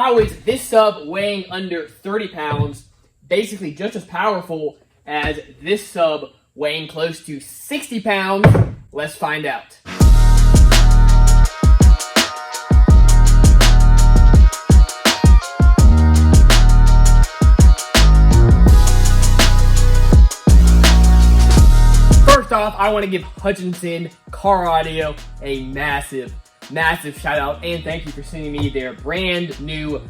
How is this sub weighing under 30 pounds basically just as powerful as this sub weighing close to 60 pounds? Let's find out. First off, I want to give Hutchinson Car Audio a massive shout out and thank you for sending me their brand new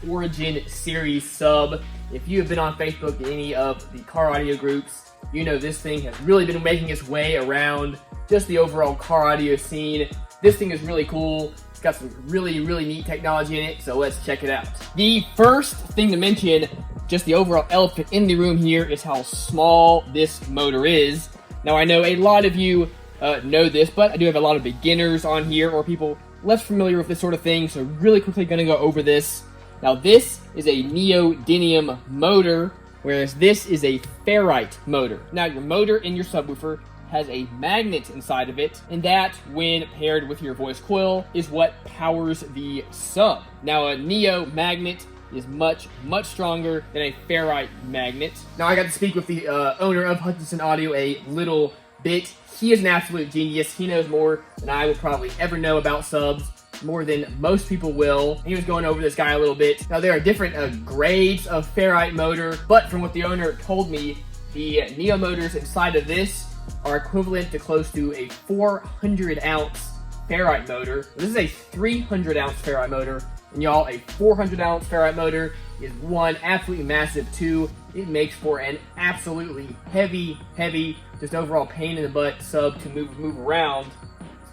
Origin Series sub. If you have been on Facebook in any of the car audio groups, you know this thing has really been making its way around just the overall car audio scene. This thing is really cool. It's got some really neat technology in it, so let's check it out. The first thing to mention, just the overall elephant in the room here, is how small this motor is. Now I know a lot of you know this, but I do have a lot of beginners on here or people less familiar with this sort of thing, so really quickly going to go over this. Now this is a neodymium motor, whereas this is a ferrite motor. Now your motor in your subwoofer has a magnet inside of it, and that, when paired with your voice coil, is what powers the sub. Now a neo magnet is much stronger than a ferrite magnet. Now I got to speak with the owner of Hutchinson Audio a little bit. He is an absolute genius. He knows more than I will probably ever know about subs, more than most people will. He was going over this guy a little bit. Now there are different grades of ferrite motor, but from what the owner told me, the Neo motors inside of this are equivalent to close to a 400 ounce ferrite motor. This is a 300 ounce ferrite motor, and y'all, a 400 ounce ferrite motor is one, absolutely massive, two, it makes for an absolutely heavy, just overall pain in the butt sub to move around.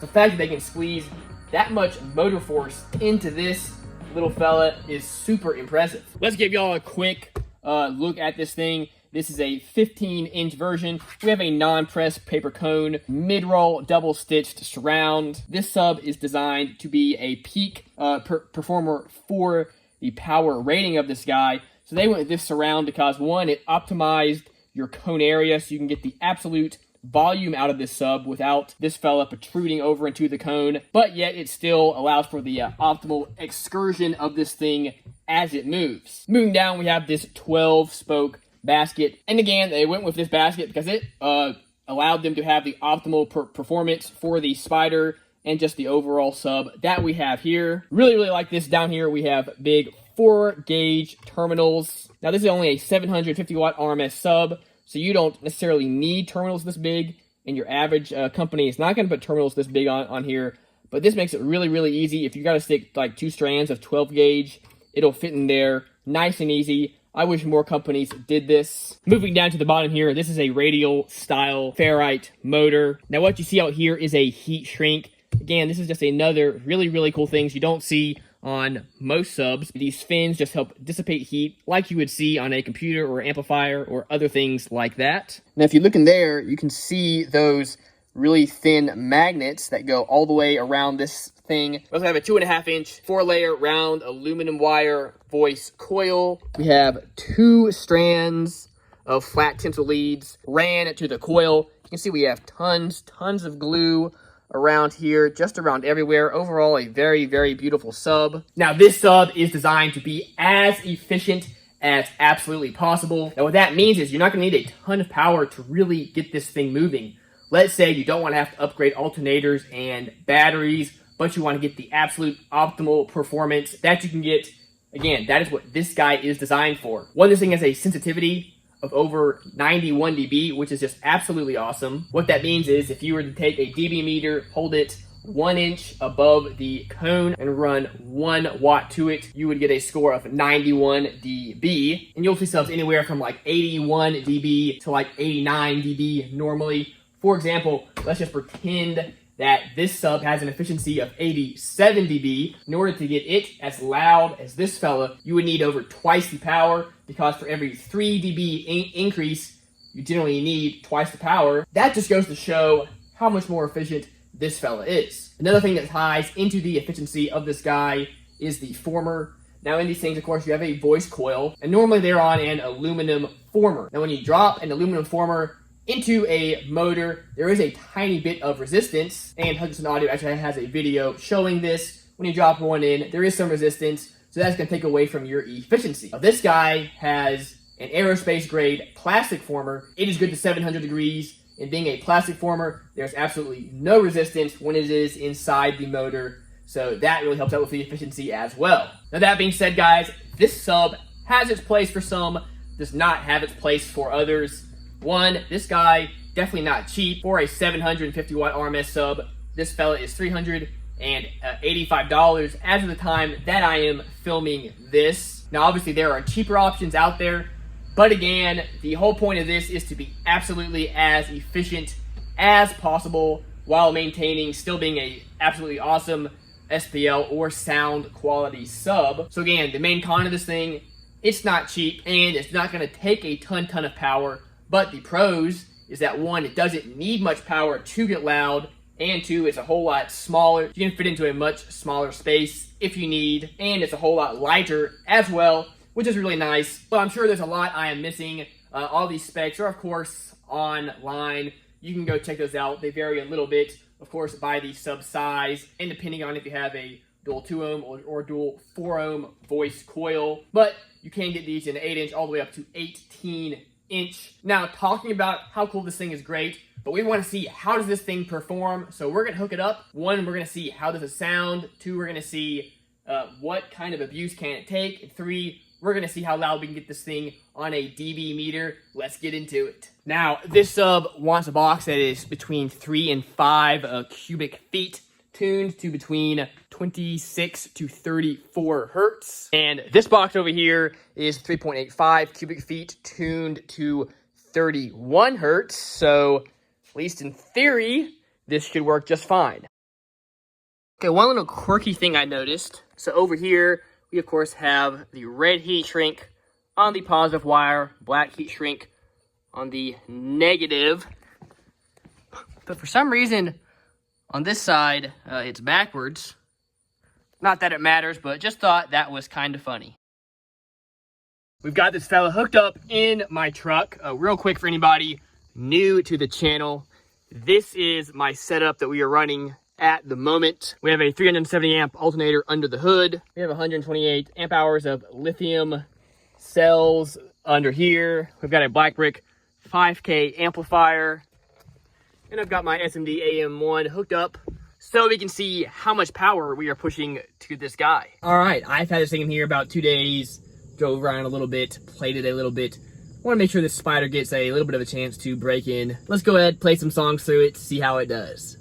The fact that they can squeeze that much motor force into this little fella is super impressive. Let's give y'all a quick look at this thing. This is a 15-inch version. We have a non-press paper cone, mid-roll, double-stitched surround. This sub is designed to be a peak performer for the power rating of this guy. So they went with this surround because, one, it optimized your cone area so you can get the absolute volume out of this sub without this fella protruding over into the cone, but yet it still allows for the optimal excursion of this thing as it moves. Moving down, we have this 12-spoke basket, and again, they went with this basket because it allowed them to have the optimal performance for the spider and just the overall sub that we have here. Really like this. Down here, we have big 4-gauge terminals. Now, this is only a 750 watt RMS sub, so you don't necessarily need terminals this big, and your average company is not going to put terminals this big on here, but this makes it really easy. If you got to stick like 2 strands of 12 gauge, it'll fit in there nice and easy. I wish more companies did this. Moving down to the bottom here, this is a radial style ferrite motor. Now what you see out here is a heat shrink. Again, this is just another really cool things you don't see on most subs. These fins just help dissipate heat like you would see on a computer or amplifier or other things like that. Now if you look in there, you can see those really thin magnets that go all the way around this thing. We also have a 2.5-inch 4-layer round aluminum wire voice coil. We have 2 strands of flat tinsel leads ran to the coil. You can see we have tons of glue around here, just around everywhere. Overall, a very beautiful sub. Now this sub is designed to be as efficient as absolutely possible. Now what that means is you're not going to need a ton of power to really get this thing moving. Let's say you don't want to have to upgrade alternators and batteries, but you want to get the absolute optimal performance that you can get. Again, that is what this guy is designed for. One, this thing has a sensitivity of over 91 dB, which is just absolutely awesome. What that means is if you were to take a dB meter, hold it 1 inch above the cone and run 1 watt to it, you would get a score of 91 dB. And you'll see subs anywhere from like 81 dB to like 89 dB normally. For example, let's just pretend that this sub has an efficiency of 87 dB. In order to get it as loud as this fella, you would need over twice the power, because for every 3 dB increase, you generally need twice the power. That just goes to show how much more efficient this fella is. Another thing that ties into the efficiency of this guy is the former. Now in these things, of course, you have a voice coil, and normally they're on an aluminum former. Now when you drop an aluminum former into a motor, there is a tiny bit of resistance, and Hutchinson Audio actually has a video showing this. When you drop one in, there is some resistance, so that's going to take away from your efficiency. Now, this guy has an aerospace grade plastic former. It is good to 700 degrees, and being a plastic former, there's absolutely no resistance when it is inside the motor, so that really helps out with the efficiency as well. Now that being said, guys, this sub has its place for some, does not have its place for others. One, this guy, definitely not cheap. For a 750 watt RMS sub, this fella is $385 as of the time that I am filming this. Now obviously there are cheaper options out there, but again, the whole point of this is to be absolutely as efficient as possible while maintaining, still being a absolutely awesome SPL or sound quality sub. So again, the main con of this thing, it's not cheap and it's not going to take a ton of power, but the pros is that one, it doesn't need much power to get loud, and two, it's a whole lot smaller. You can fit into a much smaller space if you need, and it's a whole lot lighter as well, which is really nice. But I'm sure there's a lot I am missing. All these specs are, of course, online. You can go check those out. They vary a little bit, of course, by the sub size, and depending on if you have a dual 2 ohm or dual 4 ohm voice coil. But you can get these in 8 inch all the way up to 18 inch. Now, talking about how cool this thing is great, but we want to see how does this thing perform. So we're going to hook it up. One, we're going to see how does it sound. Two, we're going to see what kind of abuse can it take. And three, we're going to see how loud we can get this thing on a dB meter. Let's get into it. Now, this sub wants a box that is between 3 and 5 cubic feet, tuned to between 26 to 34 hertz. And this box over here is 3.85 cubic feet, tuned to 31 hertz. So, at least in theory, this should work just fine. Okay, one little quirky thing I noticed. So over here, we of course have the red heat shrink on the positive wire, black heat shrink on the negative. But for some reason, on this side, it's backwards. Not that it matters, but just thought that was kind of funny. We've got this fella hooked up in my truck. Real quick for anybody new to the channel, this is my setup that we are running at the moment. We have a 370 amp alternator under the hood. We have 128 amp hours of lithium cells under here. We've got a black brick 5K amplifier. And I've got my SMD AM1 hooked up so we can see how much power we are pushing to this guy. All right, I've had this thing in here about 2 days, drove around a little bit, played it a little bit. Want to make sure this spider gets a little bit of a chance to break in. Let's go ahead, play some songs through it, see how it does.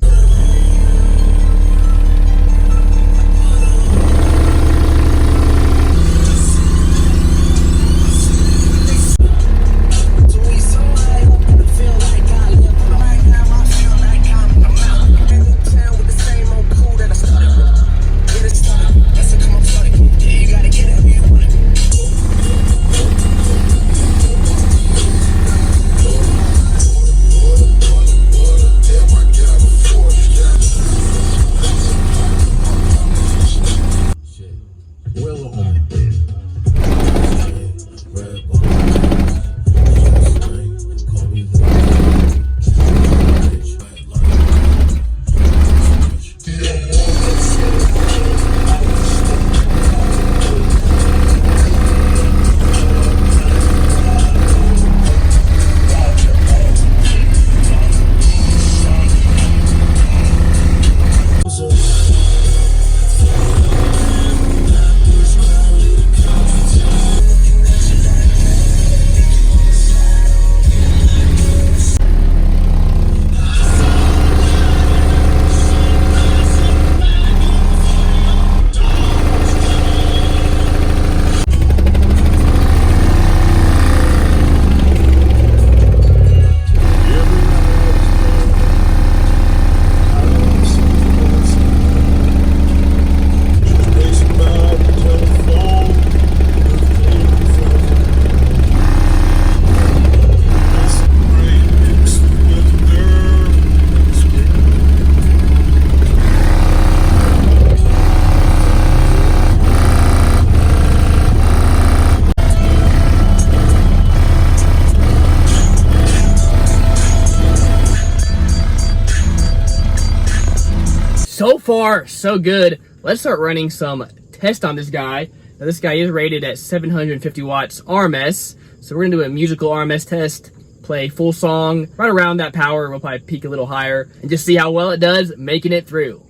So far, so good. Let's start running some tests on this guy. Now, this guy is rated at 750 watts RMS, so we're gonna do a musical RMS test, play full song, right around that power. We'll probably peak a little higher and just see how well it does making it through.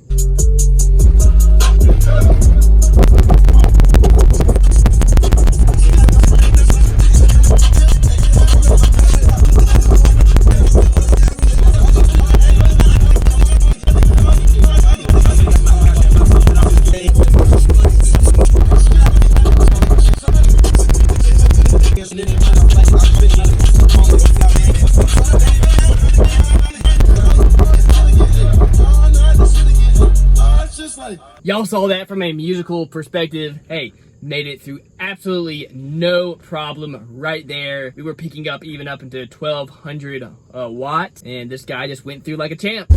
Y'all saw that from a musical perspective. Hey, made it through absolutely no problem right there. We were picking up even up into 1200 watts, and this guy just went through like a champ.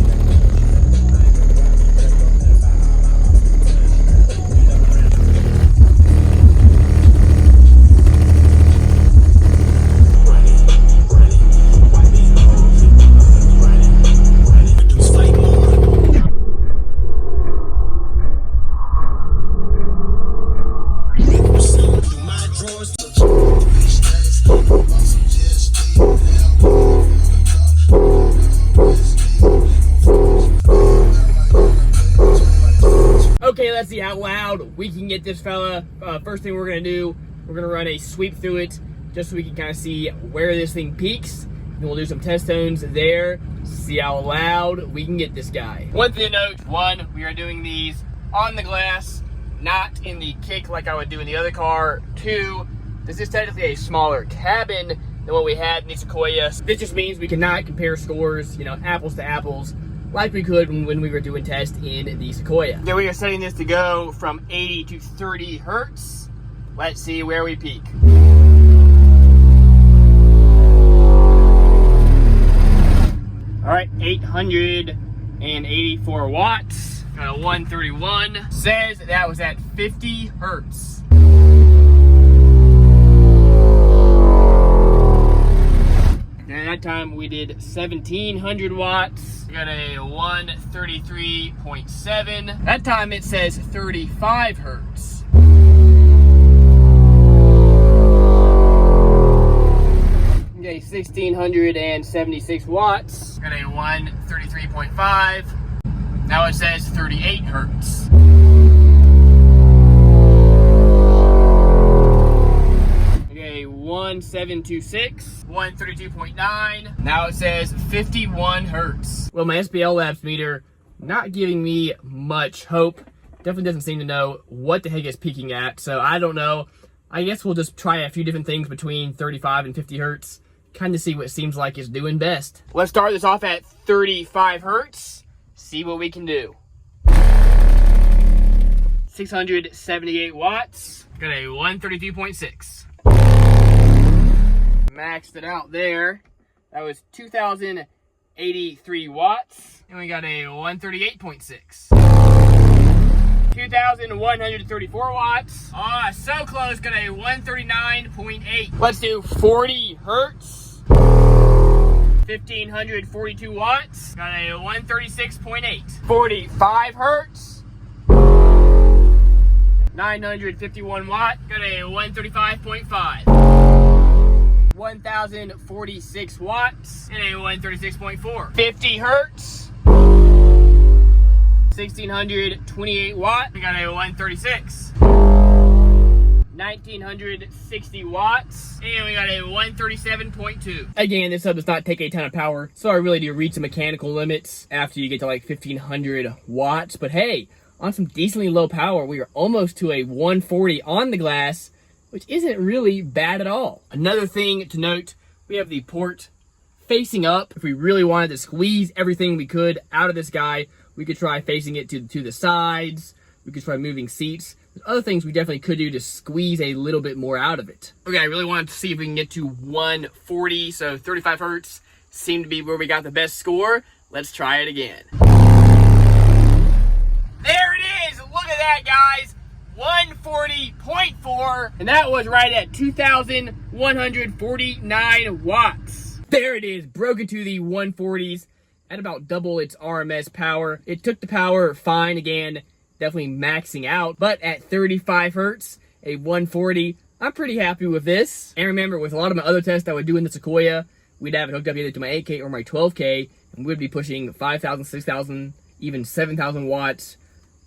Okay, let's see how loud we can get this fella. First thing we're gonna do, we're gonna run a sweep through it just so we can kind of see where this thing peaks. And we'll do some test tones there, see how loud we can get this guy. One thing to note, one, we are doing these on the glass, not in the kick like I would do in the other car. Two, this is technically a smaller cabin than what we had in the Sequoia. This just means we cannot compare scores, you know, apples to apples, like we could when we were doing tests in the Sequoia. Okay, we are setting this to go from 80 to 30 hertz. Let's see where we peak. All right, 884 watts. Got a 131. Says that was at 50 hertz. And that time we did 1700 watts. We got a 133.7. That time it says 35 hertz. Okay, 1676 watts. Got a 133.5. Now it says 38 hertz. Okay, 1726. 132.9. Now it says 51 hertz. Well, my SBL Labs meter not giving me much hope. Definitely doesn't seem to know what the heck it's peaking at, so I don't know. I guess we'll just try a few different things between 35 and 50 hertz, kind of see what seems like it's doing best. Let's start this off at 35 hertz, see what we can do. 678 watts, got a 132.6. Maxed it out there. That was 2083 watts, and we got a 138.6. 2134 watts. Ah, so close. Got a 139.8. Let's do 40 hertz. 1542 watts. Got a 136.8. 45 hertz. 951 watts. Got a 135.5. 1046 watts and a 136.4. 50 hertz. 1628 watts. We got a 136. 1960 watts and we got a 137.2. Again, this sub does not take a ton of power, so I really do reach the mechanical limits after you get to like 1500 watts. But hey, on some decently low power, we are almost to a 140 on the glass, which isn't really bad at all. Another thing to note, we have the port facing up. If we really wanted to squeeze everything we could out of this guy, we could try facing it to the sides. We could try moving seats. There's other things we definitely could do to squeeze a little bit more out of it. Okay, I really wanted to see if we can get to 140, so 35 hertz seemed to be where we got the best score. Let's try it again. There it is! Look at that, guys! 140.4, and that was right at 2,149 watts. There it is, broke into the 140s at about double its RMS power. It took the power fine again, definitely maxing out, but at 35 hertz a 140. I'm pretty happy with this. And remember, with a lot of my other tests I would do in the Sequoia, we'd have it hooked up either to my 8K or my 12K, and we'd be pushing 5,000, 6,000, even 7,000 watts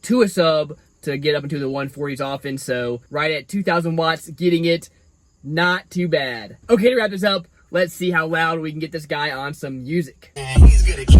to a sub to get up into the 140s often. So right at 2,000 watts, getting it, not too bad. Okay, to wrap this up, let's see how loud we can get this guy on some music. And he's gonna kill.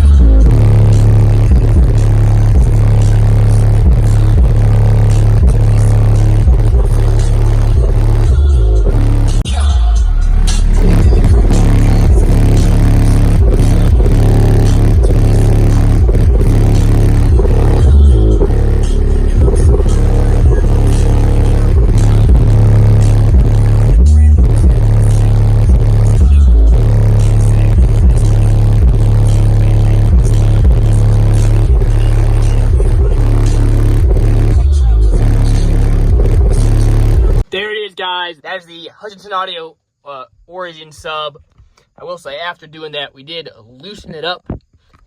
There it is, guys. That is the Hutchinson Audio Origin sub. I will say, after doing that, we did loosen it up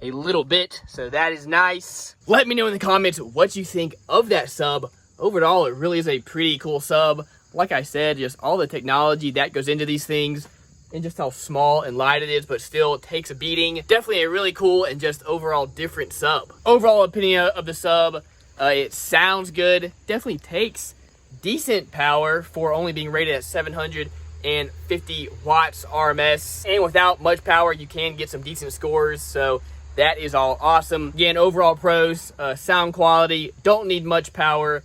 a little bit, so that is nice. Let me know in the comments what you think of that sub. Overall, it really is a pretty cool sub. Like I said, just all the technology that goes into these things, and just how small and light it is, but still takes a beating. Definitely a really cool and just overall different sub. Overall opinion of the sub, it sounds good. Definitely takes decent power for only being rated at 750 watts RMS. And without much power, you can get some decent scores. So that is all awesome. Again, overall pros, sound quality, don't need much power,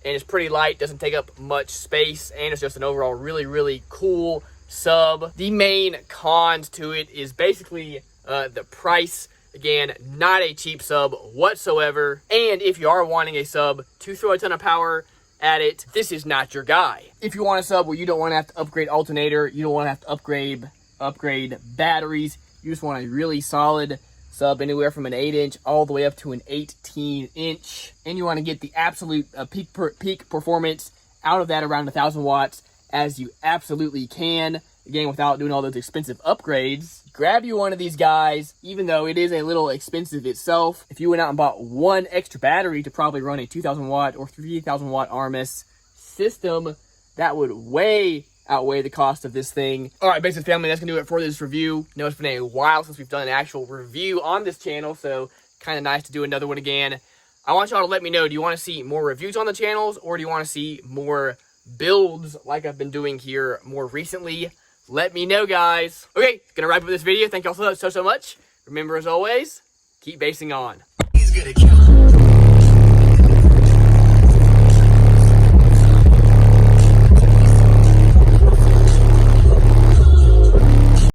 and it's pretty light, doesn't take up much space, and it's just an overall really, really cool sub. The main cons to it is basically the price. Again, not a cheap sub whatsoever. And if you are wanting a sub to throw a ton of power at it, this is not your guy. If you want a sub where you don't want to have to upgrade alternator, you don't want to have to upgrade batteries, you just want a really solid sub anywhere from an 8-inch all the way up to an 18-inch, and you want to get the absolute peak performance out of that around 1,000 watts as you absolutely can, again, without doing all those expensive upgrades, grab you one of these guys. Even though it is a little expensive itself, if you went out and bought one extra battery to probably run a 2,000 watt or 3,000 watt RMS system, that would way outweigh the cost of this thing. All right, Bassknobs family, that's gonna do it for this review. I know it's been a while since we've done an actual review on this channel, so kind of nice to do another one again. I want y'all to let me know, do you want to see more reviews on the channels, or do you want to see more builds like I've been doing here more recently? Let me know, guys. Okay, gonna wrap up this video. Thank y'all so much. Remember, as always, keep basing on. He's gonna kill.